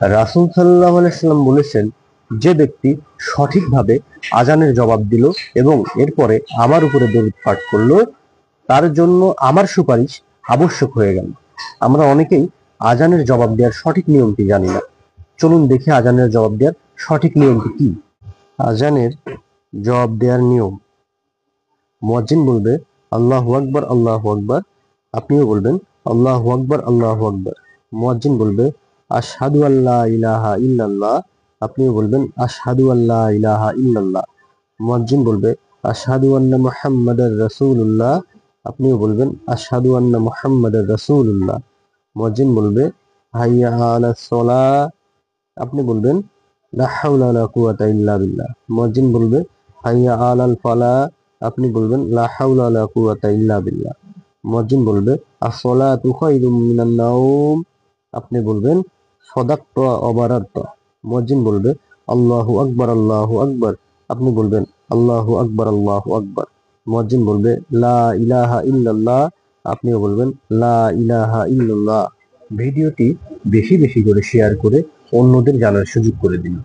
রাসূল সাল্লাল্লাহু আলাইহি সাল্লাম বলেছেন, যে ব্যক্তি সঠিকভাবে আজানের জবাব দিল এবং এরপরে আমার উপরে দরুদ পাঠ করলো, তার জন্য আমার সুপারিশ আবশ্যক হয়ে গেল। আমরা অনেকেই আজানের জবাব দেওয়ার সঠিক নিয়মটি জানি না। চলুন দেখি আজানের জবাব দেওয়ার সঠিক নিয়মটি কি। আজানের জবাব দেওয়ার নিয়ম: মুয়াজ্জিন বলবে আল্লাহু আকবার, আল্লাহু আকবার। আপনিও বলবেন আল্লাহু আকবার, আল্লাহু আকবার। মুয়াজ্জিন বলবে আশহাদু আল্লা ইলাহা ইল্লাল্লাহ। আপনিও বলবেন আশহাদু আল্লা ইলাহা ইল্লাল্লাহ। মুয়াজ্জিন বলবে আশহাদু আন্না মুহাম্মাদার রাসূলুল্লাহ। আপনিও বলবেন আশহাদু আন্না মুহাম্মাদার রাসূলুল্লাহ। মুয়াজ্জিন বলবে হাইয়া আলাস সালাহ। আপনি বলবেন লা হাওলা ওয়ালা কুওয়াতা ইল্লা বিল্লাহ। মুয়াজ্জিন বলবে হাইয়া আলাল ফালাহ। আপনি বলবেন লা হাওলা ওয়ালা কুওয়াতা ইল্লা বিল্লাহ। মুয়াজ্জিন বলবে আস-সালাতু খায়রুম মিনান নাওম। আপনি বলবেন সাদাকতা ওয়া বারারতা। মুয়াজ্জিন বলবে আল্লাহু আকবার, আল্লাহু আকবার। আপনি বলবেন আল্লাহু আকবার, আল্লাহু আকবার। মুয়াজ্জিন বলবে লা ইলাহা ইল্লাল্লাহ। আপনিও বলবেন লা ইলাহা ইল্লাল্লাহ। ভিডিওটি বেশি বেশি করে শেয়ার করে অন্যদের জানার সুযোগ করে দিন।